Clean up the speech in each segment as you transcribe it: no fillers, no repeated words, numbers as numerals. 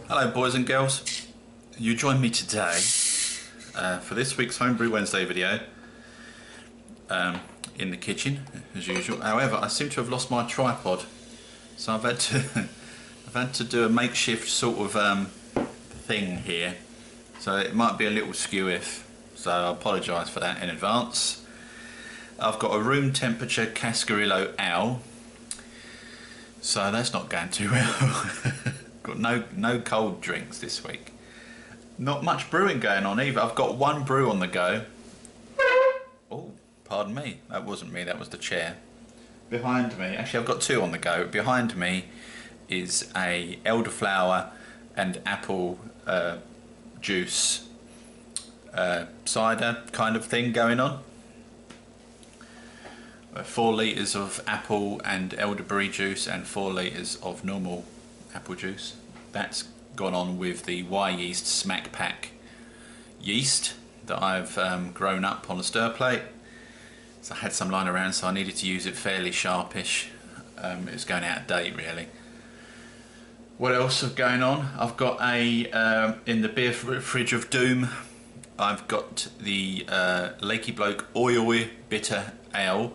Hello boys and girls, you join me today for this week's Homebrew Wednesday video in the kitchen as usual. However, I seem to have lost my tripod, so I've had to do a makeshift sort of thing here, so it might be a little skew-if, so I apologise for that in advance. I've got a room temperature Cascarillo Owl, so that's not going too well. Got no cold drinks this week. Not much brewing going on either. I've got one brew on the go. Oh, pardon me. That wasn't me, that was the chair. Behind me, actually I've got two on the go. Behind me is a elderflower and apple juice cider kind of thing going on. 4 litres of apple and elderberry juice and 4 litres of normal apple juice. That's gone on with the Y-Yeast Smack Pack yeast that I've grown up on a stir plate. So I had some lying around, so I needed to use it fairly sharpish. It was going out of date really. What else is going on? I've got in the beer fridge of doom, I've got the Lakey Bloke Oi Oi Bitter Ale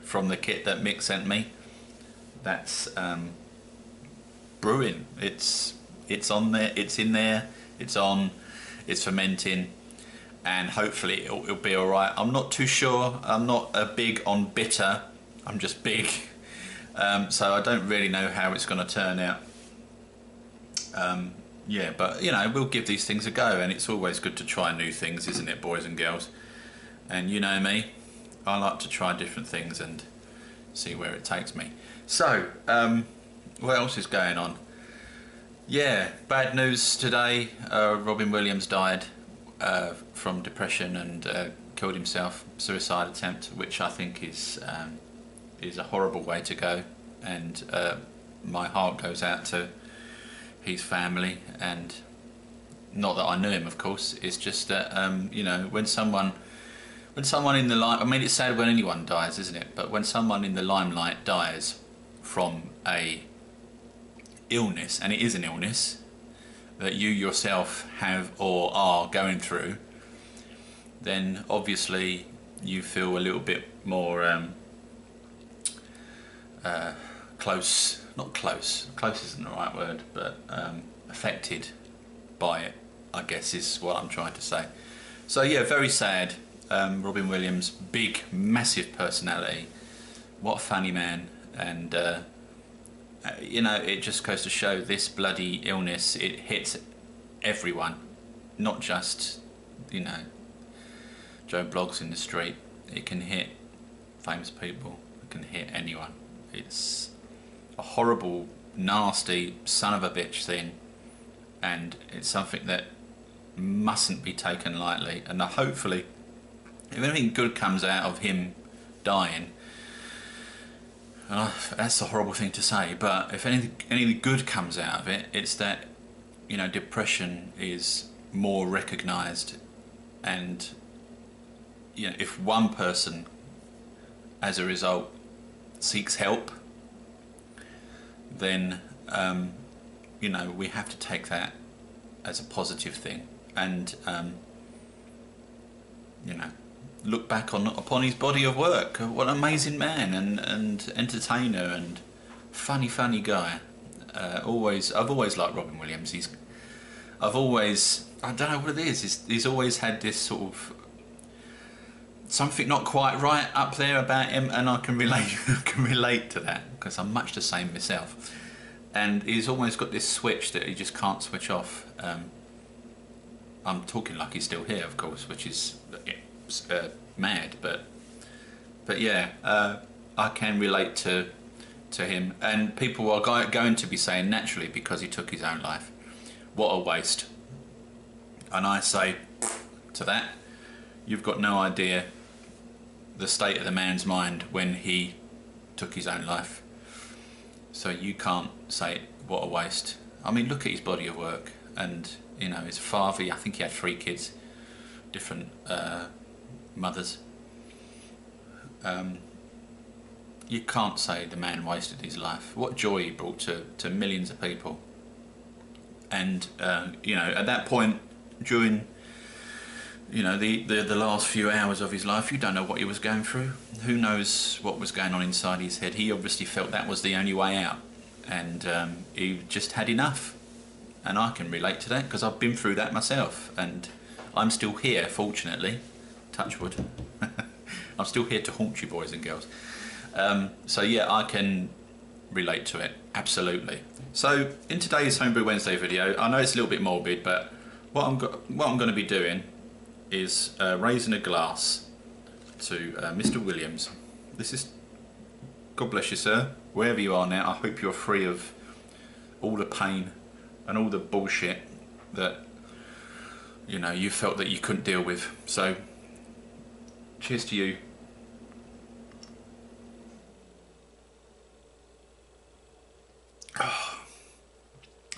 from the kit that Mick sent me. That's brewing. It's on there, it's in there, it's on, it's fermenting, and hopefully it'll be alright. I'm not too sure. I'm not big on bitter, I'm just big, so I don't really know how it's going to turn out. Yeah, but you know, we'll give these things a go, and it's always good to try new things, isn't it, boys and girls? And you know me, I like to try different things and see where it takes me. So, what else is going on? Yeah, bad news today. Robin Williams died from depression and killed himself, suicide attempt, which I think is a horrible way to go. And my heart goes out to his family, and not that I knew him, of course. It's just that you know, when someone in the light, I mean, it's sad when anyone dies, isn't it? But when someone in the limelight dies from a illness, and it is an illness that you yourself have or are going through, then obviously you feel a little bit more close, not close, close isn't the right word, but affected by it, I guess is what I'm trying to say. So yeah, very sad. Robin Williams, big, massive personality, what a funny man, and you know, it just goes to show this bloody illness, it hits everyone, not just, you know, Joe Bloggs in the street. It can hit famous people, it can hit anyone. It's a horrible, nasty, son of a bitch thing, and it's something that mustn't be taken lightly. And hopefully, if anything good comes out of him dying, that's a horrible thing to say, but if anything good comes out of it, it's that, you know, depression is more recognised, and you know, if one person as a result seeks help, then you know, we have to take that as a positive thing, and you know, look back upon his body of work. What an amazing man and entertainer and funny guy. I've always liked Robin Williams. I don't know what it is. He's always had this sort of something not quite right up there about him, and I can relate to that because I'm much the same myself. And he's always got this switch that he just can't switch off. I'm talking like he's still here, of course, which is mad, but yeah, I can relate to him, and people are going to be saying naturally, because he took his own life, what a waste. And I say to that, you've got no idea the state of the man's mind when he took his own life, so you can't say what a waste. I mean, look at his body of work, and you know, his father, I think he had 3 kids, different mothers. You can't say the man wasted his life. What joy he brought to millions of people. And you know, at that point during, you know, the last few hours of his life, you don't know what he was going through. Who knows what was going on inside his head. He obviously felt that was the only way out, and he just had enough. And I can relate to that because I've been through that myself, and I'm still here, fortunately. Touch wood. I'm still here to haunt you, boys and girls. So yeah, I can relate to it, absolutely. So in today's Homebrew Wednesday video, I know it's a little bit morbid, but what I'm going to be doing is raising a glass to Mr. Williams. This is, God bless you, sir, wherever you are now. I hope you're free of all the pain and all the bullshit that, you know, you felt that you couldn't deal with. So cheers to you. Oh,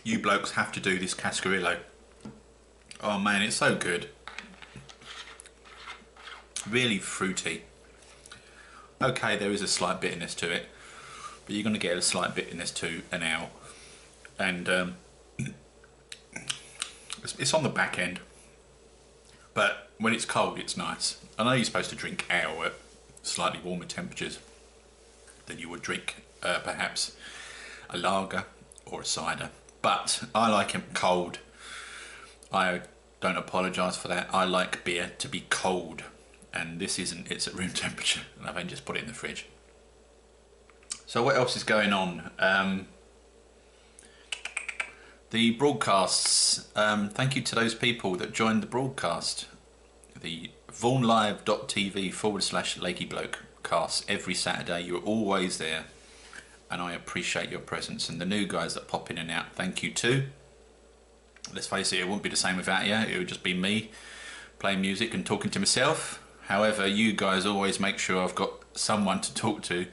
you blokes have to do this Cascarillo. Oh man, it's so good. Really fruity. Okay, there is a slight bitterness to it, but you're going to get a slight bitterness to an ale, and it's on the back end. But when it's cold, it's nice. I know you're supposed to drink ale at slightly warmer temperatures than you would drink perhaps a lager or a cider, but I like it cold. I don't apologise for that. I like beer to be cold, and this isn't. It's at room temperature, and I've only just put it in the fridge. So what else is going on? The broadcasts. Thank you to those people that joined the broadcast. The vaughanlive.tv/LakeyBloke cast every Saturday. You're always there, and I appreciate your presence. And the new guys that pop in and out, thank you too. Let's face it, it wouldn't be the same without you. It would just be me playing music and talking to myself. However, you guys always make sure I've got someone to talk to.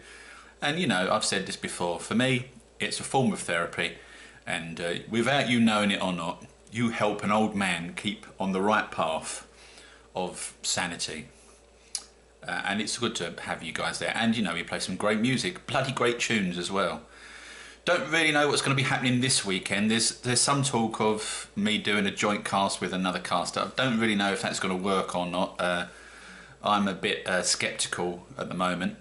And you know, I've said this before, for me, it's a form of therapy. And without you knowing it or not, you help an old man keep on the right path of sanity. And it's good to have you guys there. And you know, you play some great music, bloody great tunes as well. Don't really know what's going to be happening this weekend. There's some talk of me doing a joint cast with another caster. I don't really know if that's going to work or not. I'm a bit sceptical at the moment,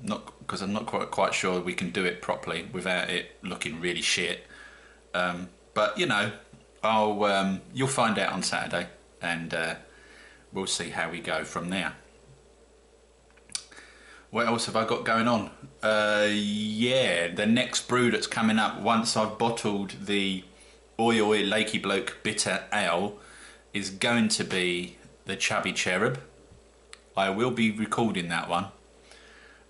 not because I'm not quite sure we can do it properly without it looking really shit. But you know, you'll find out on Saturday, and we'll see how we go from there. What else have I got going on? Yeah, the next brew that's coming up, once I've bottled the Oi Oi Lakey Bloke Bitter Ale, is going to be the Chubby Cherub. I will be recording that one,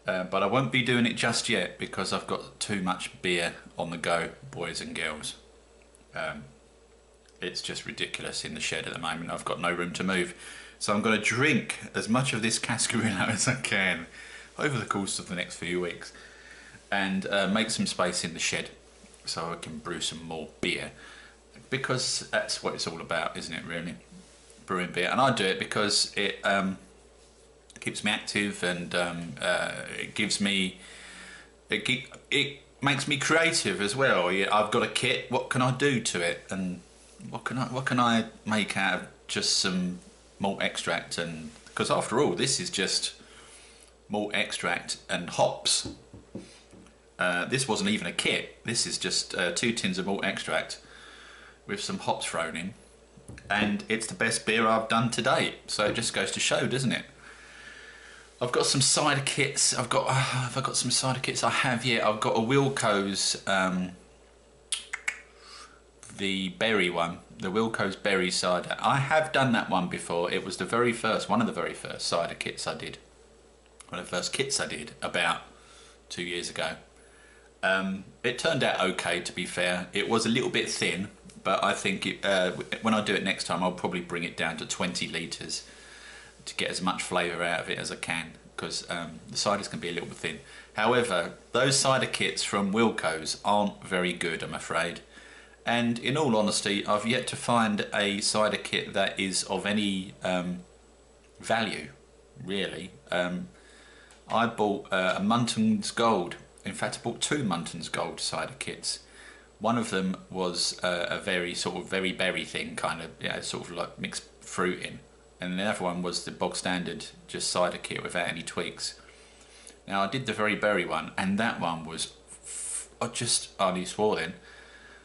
but I won't be doing it just yet because I've got too much beer on the go, boys and girls. It's just ridiculous in the shed at the moment. I've got no room to move. So I'm going to drink as much of this Cascarillo as I can over the course of the next few weeks, and make some space in the shed so I can brew some more beer, because that's what it's all about, isn't it, really? Brewing beer. And I do it because it keeps me active, and it gives me, it makes me creative as well. I've got a kit, what can I do to it, and what can I make out of just some malt extract? And because after all, this is just malt extract and hops. This wasn't even a kit. This is just 2 tins of malt extract with some hops thrown in, and it's the best beer I've done to date. So it just goes to show, doesn't it? I've got some cider kits. Have I got some cider kits? I have, yeah. I've got a Wilco's, the berry one, the Wilco's berry cider. I have done that one before. It was the very first, one of the very first cider kits I did. One of the first kits I did about 2 years ago. It turned out okay, to be fair. It was a little bit thin, but I think when I do it next time, I'll probably bring it down to 20 litres to get as much flavour out of it as I can, because the ciders can be a little bit thin. However, those cider kits from Wilco's aren't very good, I'm afraid. And in all honesty, I've yet to find a cider kit that is of any value, really. I bought a Munton's Gold. In fact, I bought 2 Munton's Gold cider kits, One of them was a very sort of very berry thing, kind of, yeah, sort of like mixed fruit in, and the other one was the bog standard just cider kit without any tweaks. Now I did the very berry one, and that one was, I nearly swore then.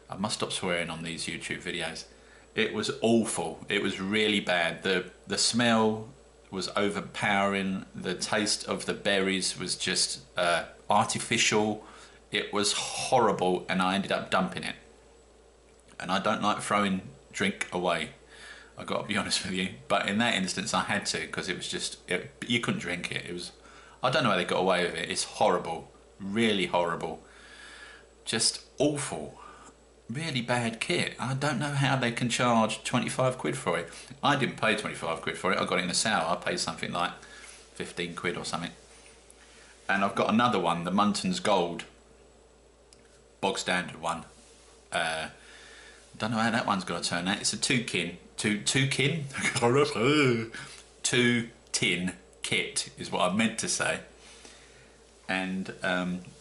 I must stop swearing on these YouTube videos. It was awful. It was really bad. The smell was overpowering. The taste of the berries was just artificial. It was horrible, and I ended up dumping it. And I don't like throwing drink away, I got to be honest with you. But in that instance, I had to, because it was just, you couldn't drink it. It was, I don't know how they got away with it. It's horrible, really horrible, just awful. Really bad kit. I don't know how they can charge 25 quid for it. I didn't pay 25 quid for it. I got it in a sale. I paid something like 15 quid or something. And I've got another one, the Muntons Gold, bog standard one. Don't know how that one's going to turn out. It's a two tin kit is what I meant to say. And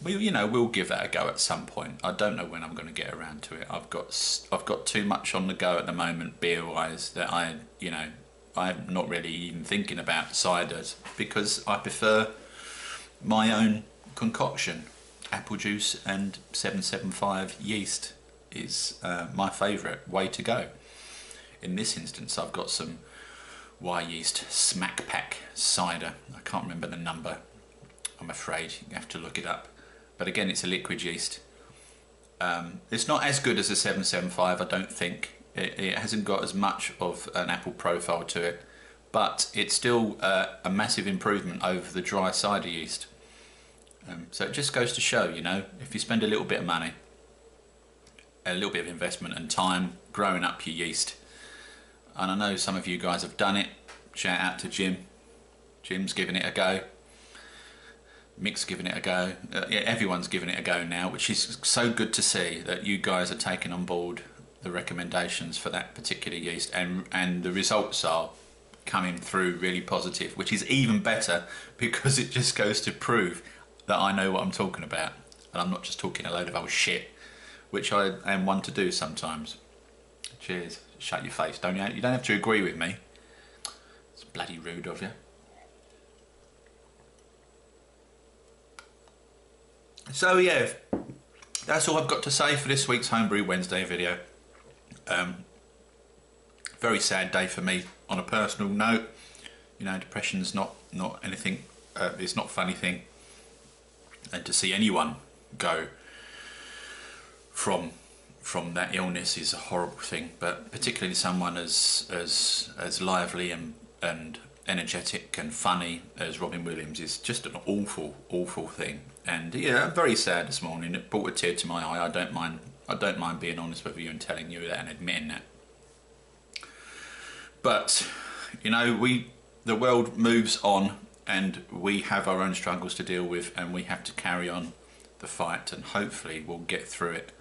we'll give that a go at some point. I don't know when I'm going to get around to it. I've got too much on the go at the moment, beer wise, that I'm not really even thinking about ciders, because I prefer my own concoction. Apple juice and 775 yeast is my favourite way to go. In this instance, I've got some Y yeast Smack Pack cider. I can't remember the number, I'm afraid. You have to look it up. But again, it's a liquid yeast. It's not as good as a 775, I don't think. It hasn't got as much of an apple profile to it, but it's still a massive improvement over the dry cider yeast. So it just goes to show, if you spend a little bit of money, a little bit of investment and time growing up your yeast, and I know some of you guys have done it. Shout out to Jim. Jim's giving it a go. Mick's giving it a go. Everyone's giving it a go now, which is so good to see that you guys are taking on board the recommendations for that particular yeast, and the results are coming through really positive, which is even better, because it just goes to prove that I know what I'm talking about, and I'm not just talking a load of old shit, which I am one to do sometimes. Cheers. Shut your face, don't you? You don't have to agree with me. It's bloody rude of you. So yeah, that's all I've got to say for this week's Homebrew Wednesday video. Very sad day for me on a personal note. Depression's not anything, it's not a funny thing. And to see anyone go from that illness is a horrible thing, but particularly someone as lively and energetic and funny as Robin Williams is just an awful thing. And yeah, I'm very sad this morning. It brought a tear to my eye. I don't mind being honest with you and telling you that and admitting that. But the world moves on, and we have our own struggles to deal with, and we have to carry on the fight, and hopefully we'll get through it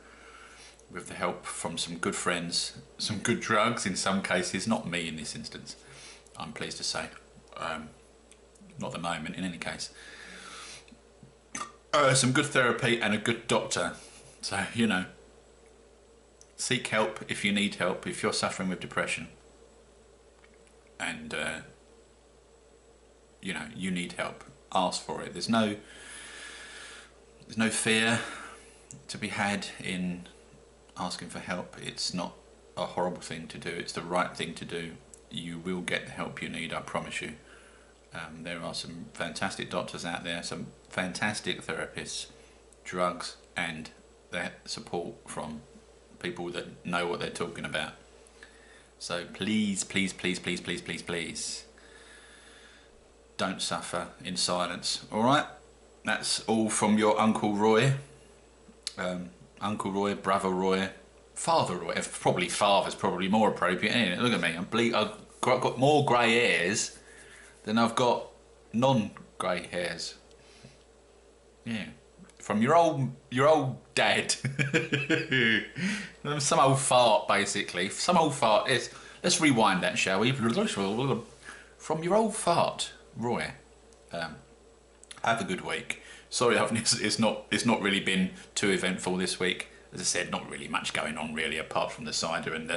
with the help from some good friends, some good drugs in some cases, not me in this instance, I'm pleased to say. Not at the moment in any case. Some good therapy and a good doctor. So, seek help if you need help, if you're suffering with depression. And, you need help. Ask for it. There's no fear to be had in asking for help. It's not a horrible thing to do. It's the right thing to do. You will get the help you need, I promise you. There are some fantastic doctors out there, some fantastic therapists, drugs, and that support from people that know what they're talking about. So please, please, please, please, please, please, please, don't suffer in silence. All right? That's all from your Uncle Roy. Uncle Roy, Brother Roy, Father Roy. Probably father's probably more appropriate, isn't it? Look at me. I've got more grey hairs than I've got non-grey hairs. Yeah. From your old dad. Some old fart, basically. Some old fart. Let's rewind that, shall we? From your old fart, Roy. Have a good week. Sorry, it's not really been too eventful this week. as I said, not really much going on really, apart from the cider and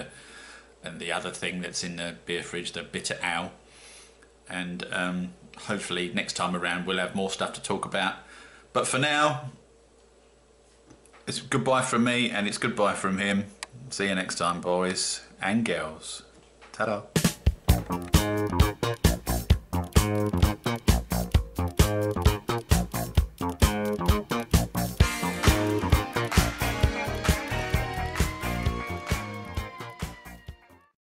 the other thing that's in the beer fridge, the bitter ale. And hopefully next time around we'll have more stuff to talk about. But for now, it's goodbye from me and it's goodbye from him. See you next time, boys and girls. Ta-da.